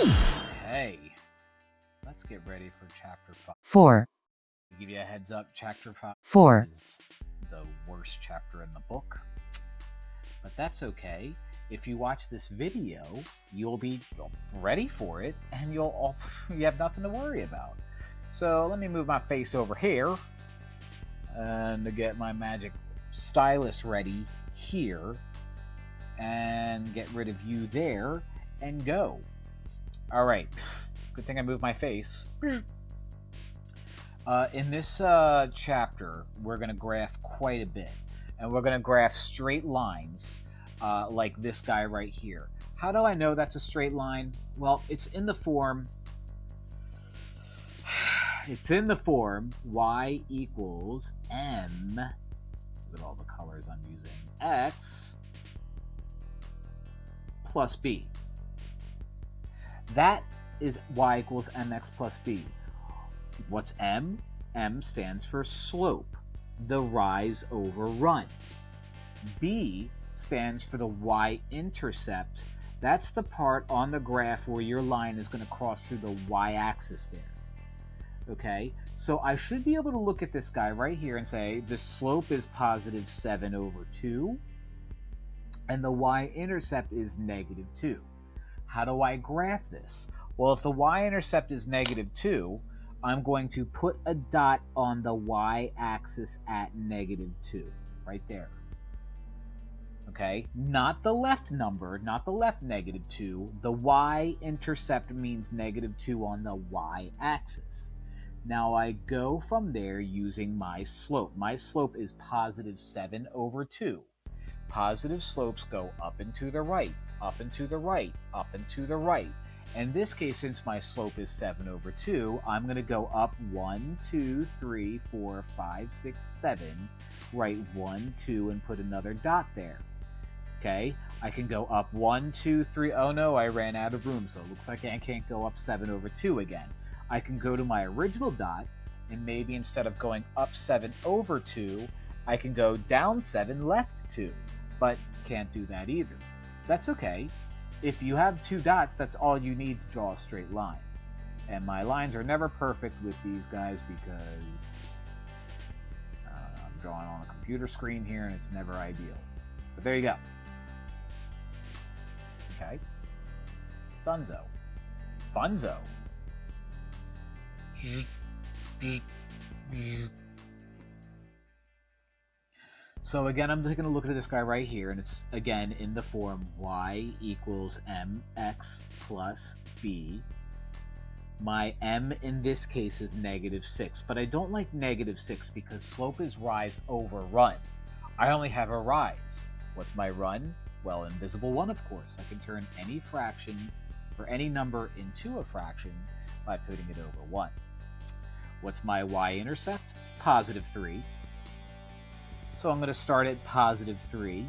Okay, let's get ready for chapter 5. 4, To give you a heads up, chapter 5 4, is the worst chapter in the book. But that's okay. If you watch this video, you'll be ready for it and you have nothing to worry about. So let me move my face over here and to get my magic stylus ready here and get rid of you there and go. All right, good thing I moved my face. In this chapter, we're going to graph quite a bit, and we're going to graph straight lines like this guy right here. How do I know that's a straight line? Well, it's in the form y equals m, look at all the colors I'm using, x plus b. That is y equals mx plus b. What's m? M stands for slope, the rise over run. B stands for the y-intercept. That's the part on the graph where your line is going to cross through the y-axis there. Okay, so I should be able to look at this guy right here and say the slope is positive 7 over 2, and the y-intercept is negative 2. How do I graph this? Well, if the y-intercept is negative 2, I'm going to put a dot on the y-axis at negative 2, right there. Okay, not the left number, not the left negative 2. The y-intercept means negative 2 on the y-axis. Now I go from there using my slope. My slope is positive 7 over 2. Positive slopes go up and to the right, up and to the right, up and to the right. In this case, since my slope is 7 over 2, I'm going to go up 1, 2, 3, 4, 5, 6, 7, write 1, 2, and put another dot there. Okay, I can go up 1, 2, 3. Oh no, I ran out of room, so it looks like I can't go up 7 over 2 again. I can go to my original dot, and maybe instead of going up 7 over 2, I can go down 7 left 2, but can't do that either. That's okay. If you have 2 dots, that's all you need to draw a straight line. And my lines are never perfect with these guys because I'm drawing on a computer screen here and it's never ideal. But there you go. Okay. Dunzo. Funzo. So again, I'm taking a look at this guy right here, and it's again in the form y equals mx plus b. My m in this case is negative 6, but I don't like negative 6 because slope is rise over run. I only have a rise. What's my run? Well, invisible 1, of course. I can turn any fraction or any number into a fraction by putting it over 1. What's my y-intercept? Positive 3. So I'm going to start at positive 3.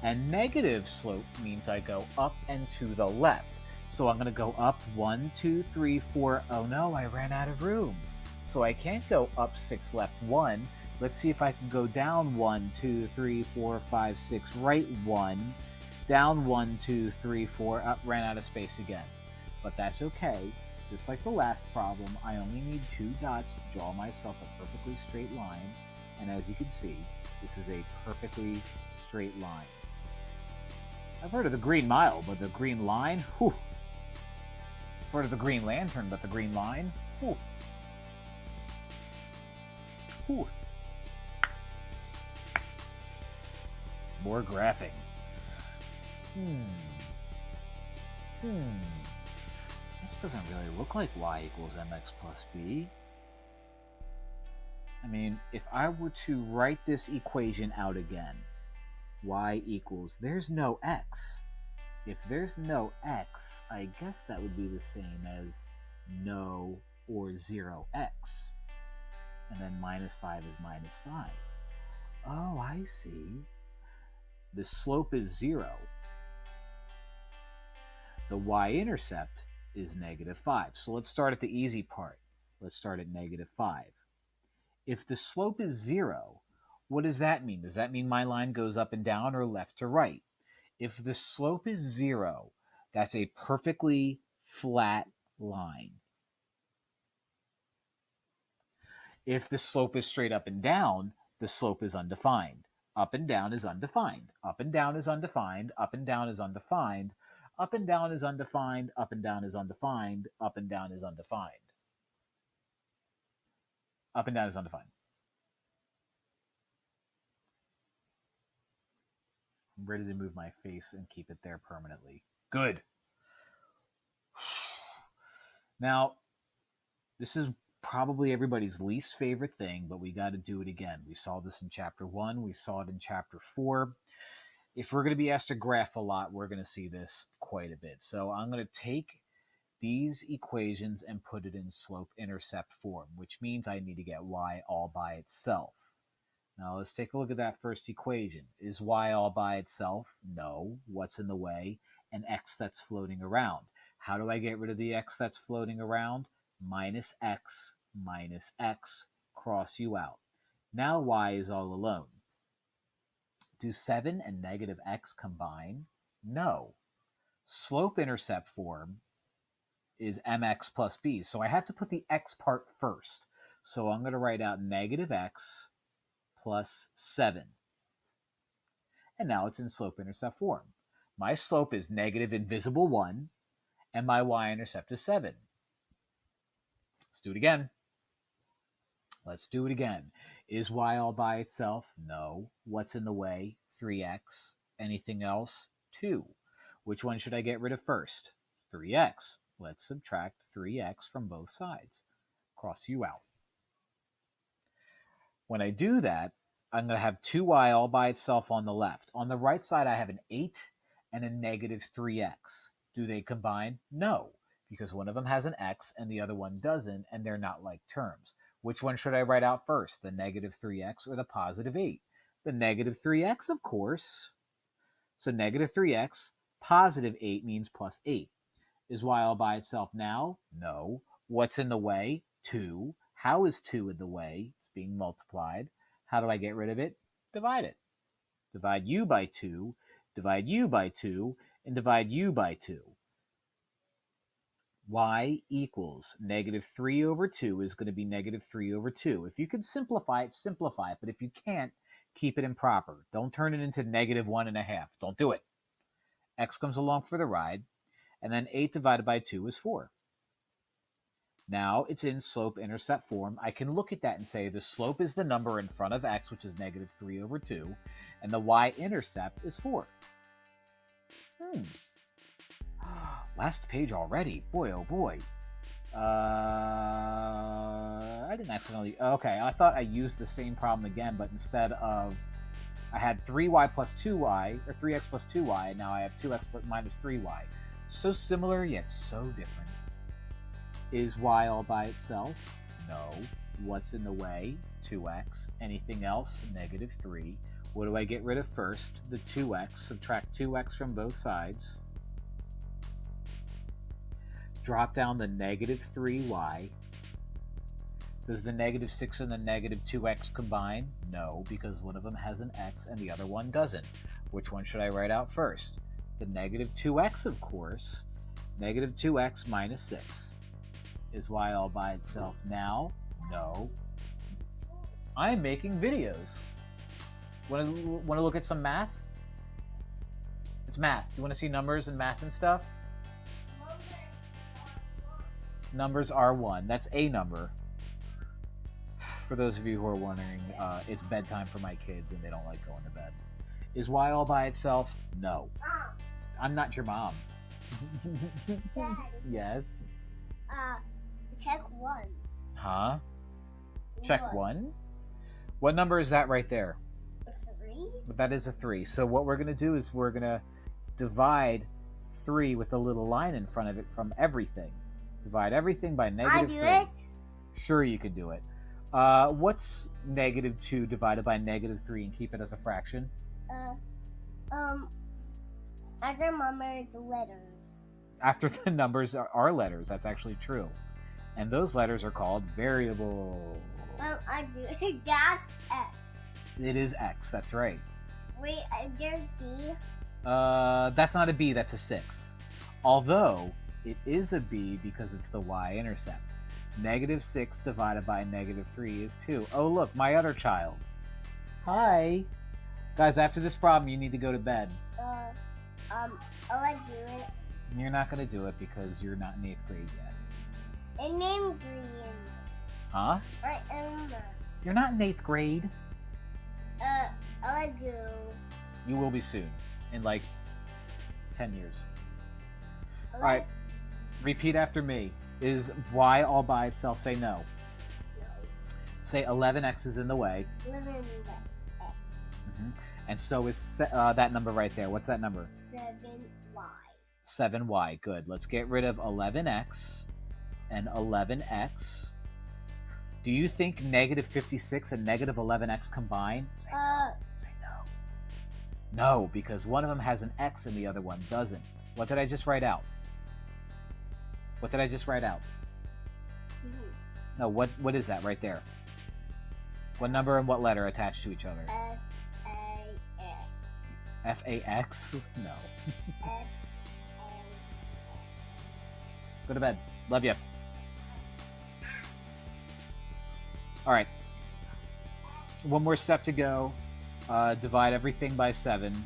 And negative slope means I go up and to the left. So I'm going to go up 1, 2, 3, 4. Oh no, I ran out of room. So I can't go up 6 left 1. Let's see if I can go down 1, 2, 3, 4, 5, 6, right 1. Down 1, 2, 3, 4. Up, ran out of space again. But that's okay. Just like the last problem, I only need 2 dots to draw myself a perfectly straight line. And as you can see, this is a perfectly straight line. I've heard of the Green Mile, but the Green Line? Whew. I've heard of the Green Lantern, but the Green Line? Whew. Whew. More graphing. This doesn't really look like y equals mx plus b. I mean, if I were to write this equation out again, y equals, there's no x. If there's no x, I guess that would be the same as no or 0x. And then minus 5 is minus 5. Oh, I see. The slope is 0. The y-intercept is negative 5. So let's start at the easy part. Let's start at negative 5. If the slope is 0, what does that mean? Does that mean my line goes up and down or left to right? If the slope is 0, that's a perfectly flat line. If the slope is straight up and down, the slope is undefined. Up and down is undefined. Up and down is undefined. Up and down is undefined. Up and down is undefined. Up and down is undefined. Up and down is undefined. Up and down is undefined. I'm ready to move my face and keep it there permanently. Good. Now, this is probably everybody's least favorite thing, but we got to do it again. We saw this in chapter 1. We saw it in chapter 4. If we're going to be asked to graph a lot, we're going to see this quite a bit. So I'm going to take these equations and put it in slope-intercept form, which means I need to get y all by itself. Now let's take a look at that first equation. Is y all by itself? No. What's in the way? An x that's floating around. How do I get rid of the x that's floating around? Minus x, cross you out. Now y is all alone. Do 7 and negative x combine? No. Slope-intercept form is mx plus b. So I have to put the x part first. So I'm going to write out negative x plus 7. And now it's in slope-intercept form. My slope is negative invisible 1, and my y-intercept is 7. Let's do it again. Let's do it again. Is y all by itself? No. What's in the way? 3x. Anything else? 2. Which one should I get rid of first? 3x. Let's subtract 3x from both sides. Cross you out. When I do that, I'm going to have 2y all by itself on the left. On the right side, I have an 8 and a negative 3x. Do they combine? No, because one of them has an x and the other one doesn't, and they're not like terms. Which one should I write out first, the negative 3x or the positive 8? The negative 3x, of course. So negative 3x, positive 8 means plus 8. Is y all by itself now? No. What's in the way? 2. How is 2 in the way? It's being multiplied. How do I get rid of it? Divide it. Divide u by 2, divide u by 2, and divide u by 2. Y equals negative 3 over 2 is going to be negative 3 over 2. If you can simplify it, simplify it. But if you can't, keep it improper. Don't turn it into negative 1.5. Don't do it. X comes along for the ride. And then 8 divided by 2 is 4. Now it's in slope-intercept form. I can look at that and say the slope is the number in front of x, which is negative 3 over 2, and the y-intercept is 4. Last page already. Boy, oh boy. I didn't accidentally... Okay, I thought I used the same problem again, but instead of... I had 3y plus 2y, or 3x plus 2y, and now I have 2x minus 3y. So similar, yet so different. Is y all by itself? No. What's in the way? 2x. Anything else? Negative 3. What do I get rid of first? The 2x. Subtract 2x from both sides. Drop down the negative 3y. Does the negative 6 and the negative 2x combine? No, because one of them has an x and the other one doesn't. Which one should I write out first? The negative 2x, of course. Negative 2x minus 6. Is y all by itself now? No. I'm making videos. Want to look at some math? It's math. You want to see numbers and math and stuff? Numbers are 1. That's a number. For those of you who are wondering, it's bedtime for my kids and they don't like going to bed. Is y all by itself? No. Mom. I'm not your mom. Dad. Yes? Check 1. Huh? Check 1? What number is that right there? 3? That is a 3. So what we're going to do is we're going to divide 3 with a little line in front of it from everything. Divide everything by negative 3. I do it? Sure, you can do it. What's negative 2 divided by negative 3 and keep it as a fraction? Other numbers letters. After the numbers are letters. That's actually true. And those letters are called variables. I do it. That's X. It is X, that's right. Wait, there's B. That's not a B, that's a 6. Although, It is a b because it's the y-intercept. -6 divided by -3 is 2. Oh, look, my other child. Hi. Guys, after this problem, you need to go to bed. I like doing it. You're not going to do it because you're not in 8th grade yet. I named Green. Huh? I am. You're not in 8th grade. I like you. You will be soon. In like 10 years. I All right. Repeat after me. Is y all by itself? Say no. No. Say 11x is in the way. 11 X. And so is that number right there. What's that number? 7Y. 7y. Good. Let's get rid of 11x and 11x. Do you think -56 and -11x combine? Say no. Say no. No, because one of them has an x and the other one doesn't. What did I just write out? What did I just write out? No, what is that right there? What number and what letter attached to each other? F-A-X. F-A-X? No. F-A-X. Go to bed. Love you. All right. One more step to go. Divide everything by 7.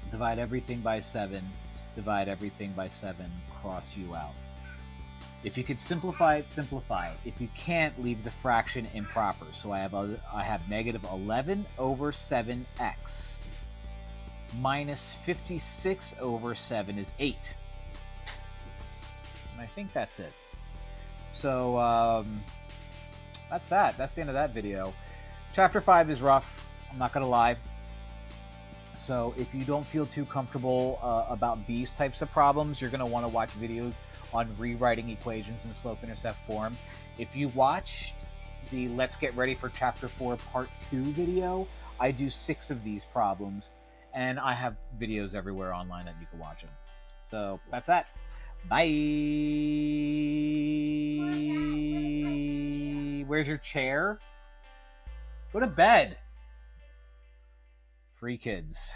Divide everything by 7. Divide everything by 7. Cross you out. If you could simplify it, simplify it. If you can't, leave the fraction improper. So I have -11 over 7x minus 56 over 7 is 8. And I think that's it. So that's that. That's the end of that video. Chapter 5 is rough. I'm not going to lie. So if you don't feel too comfortable about these types of problems, you're going to want to watch videos on rewriting equations in slope-intercept form. If you watch the Let's Get Ready for Chapter 4 Part 2 video, I do 6 of these problems, and I have videos everywhere online that you can watch them. So that's that. Bye! Where's your chair? Go to bed! Free kids.